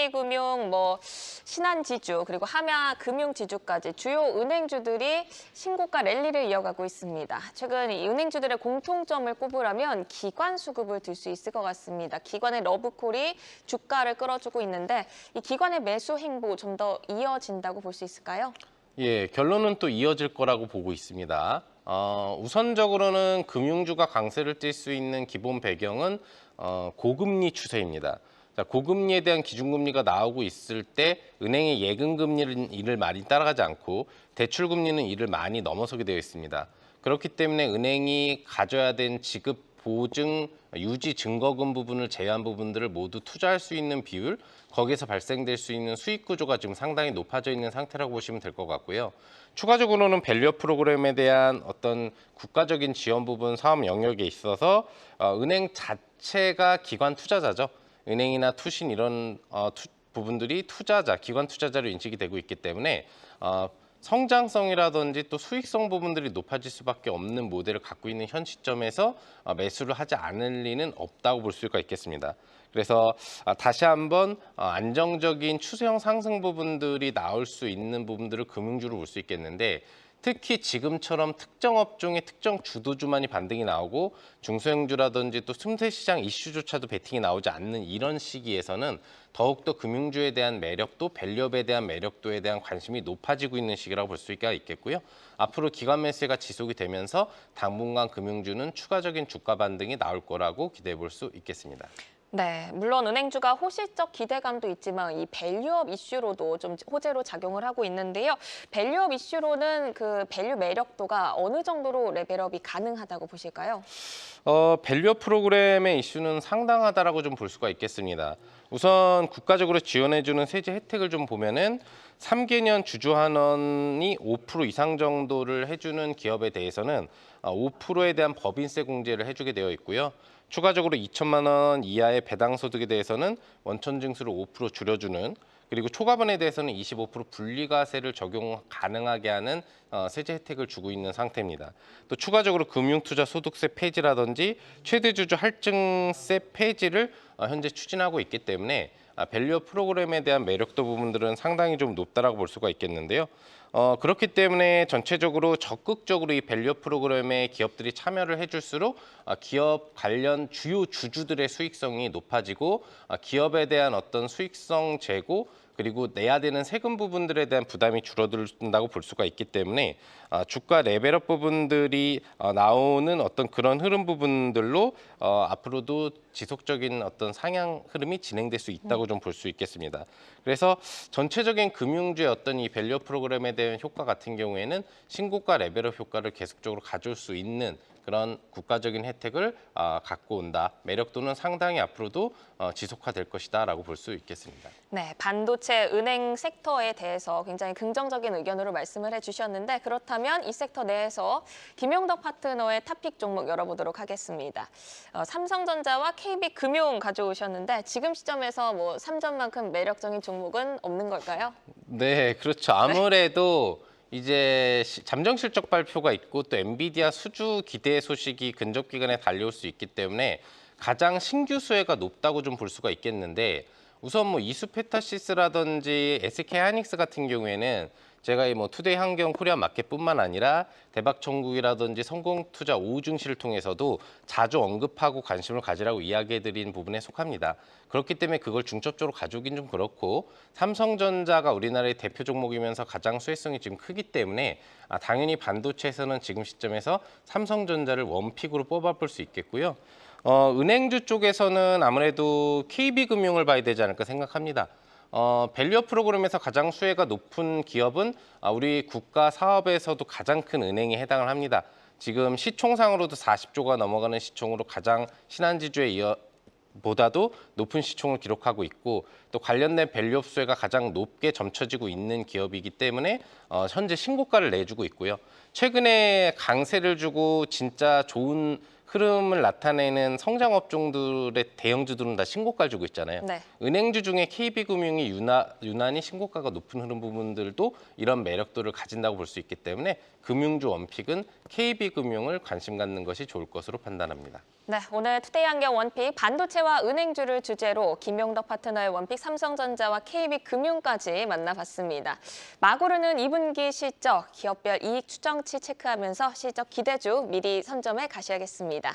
KB금융, 신한지주, 그리고 하나금융지주까지 주요 은행주들이 신고가 랠리를 이어가고 있습니다. 최근 이 은행주들의 공통점을 꼽으라면 기관 수급을 들 수 있을 것 같습니다. 기관의 러브콜이 주가를 끌어주고 있는데 이 기관의 매수 행보 좀 더 이어진다고 볼 수 있을까요? 예, 결론은 또 이어질 거라고 보고 있습니다. 우선적으로는 금융주가 강세를 띨 수 있는 기본 배경은 고금리 추세입니다. 자, 고금리에 대한 기준금리가 나오고 있을 때 은행의 예금금리는 이를 많이 따라가지 않고 대출금리는 이를 많이 넘어서게 되어 있습니다. 그렇기 때문에 은행이 가져야 된 지급 보증, 유지 증거금 부분을 제외한 부분들을 모두 투자할 수 있는 비율, 거기에서 발생될 수 있는 수익 구조가 지금 상당히 높아져 있는 상태라고 보시면 될 것 같고요. 추가적으로는 밸류업 프로그램에 대한 어떤 국가적인 지원 부분 사업 영역에 있어서 은행 자체가 기관 투자자죠. 은행이나 투신 이런 부분들이 투자자, 기관 투자자로 인식이 되고 있기 때문에 성장성이라든지 또 수익성 부분들이 높아질 수밖에 없는 모델을 갖고 있는 현 시점에서 매수를 하지 않을 리는 없다고 볼 수가 있겠습니다. 그래서 다시 한번 안정적인 추세형 상승 부분들이 나올 수 있는 부분들을 금융주로 볼 수 있겠는데 특히 지금처럼 특정 업종의 특정 주도주만이 반등이 나오고 중소형주라든지 또 틈새시장 이슈조차도 베팅이 나오지 않는 이런 시기에서는 더욱더 금융주에 대한 매력도 밸류업에 대한 매력도에 대한 관심이 높아지고 있는 시기라고 볼 수가 있겠고요. 앞으로 기관 매수가 지속이 되면서 당분간 금융주는 추가적인 주가 반등이 나올 거라고 기대해 볼 수 있겠습니다. 네, 물론 은행주가 호실적 기대감도 있지만 이 밸류업 이슈로도 좀 호재로 작용을 하고 있는데요. 밸류업 이슈로는 그 밸류 매력도가 어느 정도로 레벨업이 가능하다고 보실까요? 밸류업 프로그램의 이슈는 상당하다라고 좀 볼 수가 있겠습니다. 우선 국가적으로 지원해주는 세제 혜택을 좀 보면은 3개년 주주환원이 5% 이상 정도를 해주는 기업에 대해서는 5%에 대한 법인세 공제를 해주게 되어 있고요. 추가적으로 2천만 원 이하의 배당 소득에 대해서는 원천 징수를 5% 줄여주는 그리고 초과분에 대해서는 25% 분리과세를 적용 가능하게 하는 세제 혜택을 주고 있는 상태입니다. 또 추가적으로 금융투자 소득세 폐지라든지 최대주주 할증세 폐지를 현재 추진하고 있기 때문에 밸류업 프로그램에 대한 매력도 부분들은 상당히 좀 높다라고 볼 수가 있겠는데요. 그렇기 때문에 전체적으로 적극적으로 이 밸류업 프로그램에 기업들이 참여를 해줄수록 기업 관련 주요 주주들의 수익성이 높아지고 기업에 대한 어떤 수익성 제고 그리고 내야 되는 세금 부분들에 대한 부담이 줄어든다고 볼 수가 있기 때문에 주가 레벨업 부분들이 나오는 어떤 그런 흐름 부분들로 앞으로도 지속적인 어떤 상향 흐름이 진행될 수 있다고 좀 볼 수 있겠습니다. 그래서 전체적인 금융주의 어떤 이 밸류업 프로그램에 대한 효과 같은 경우에는 신고가 레벨업 효과를 계속적으로 가져올 수 있는 그런 국가적인 혜택을 갖고 온다. 매력도는 상당히 앞으로도 지속화될 것이다라고 볼 수 있겠습니다. 네, 반도체 은행 섹터에 대해서 굉장히 긍정적인 의견으로 말씀을 해주셨는데 그렇다면 이 섹터 내에서 김용덕 파트너의 탑픽 종목 열어보도록 하겠습니다. 삼성전자와 KB금융 가져오셨는데 지금 시점에서 삼전만큼 매력적인 종목은 없는 걸까요? 네, 그렇죠. 아무래도 이제 잠정 실적 발표가 있고 또 엔비디아 수주 기대 소식이 근접 기간에 달려올 수 있기 때문에 가장 신규 수혜가 높다고 좀 볼 수가 있겠는데 우선 이수페타시스라든지 SK 하이닉스 같은 경우에는 제가 이 투데이 환경 코리아 마켓뿐만 아니라 대박천국이라든지 성공투자 오중시를 통해서도 자주 언급하고 관심을 가지라고 이야기해드린 부분에 속합니다. 그렇기 때문에 그걸 중첩적으로 가져오긴 좀 그렇고 삼성전자가 우리나라의 대표 종목이면서 가장 수혜성이 지금 크기 때문에 당연히 반도체에서는 지금 시점에서 삼성전자를 원픽으로 뽑아볼 수 있겠고요. 은행주 쪽에서는 아무래도 KB금융을 봐야 되지 않을까 생각합니다. 밸류업 프로그램에서 가장 수혜가 높은 기업은 우리 국가 사업에서도 가장 큰 은행에 해당을 합니다. 지금 시총상으로도 40조가 넘어가는 시총으로 가장 신한지주에 이어 보다도 높은 시총을 기록하고 있고 또 관련된 밸류업 수혜가 가장 높게 점쳐지고 있는 기업이기 때문에 현재 신고가를 내주고 있고요. 최근에 강세를 주고 진짜 좋은 흐름을 나타내는 성장 업종들의 대형주들은 다 신고가를 주고 있잖아요. 네. 은행주 중에 KB금융이 유난히 신고가가 높은 흐름 부분들도 이런 매력도를 가진다고 볼 수 있기 때문에 금융주 원픽은 KB금융을 관심 갖는 것이 좋을 것으로 판단합니다. 네, 오늘 투데이 안경 원픽 반도체와 은행주를 주제로 김용덕 파트너의 원픽 삼성전자와 KB금융까지 만나봤습니다. 마고르는 2분기 실적, 기업별 이익 추정치 체크하면서 실적 기대주 미리 선점해 가셔야겠습니다.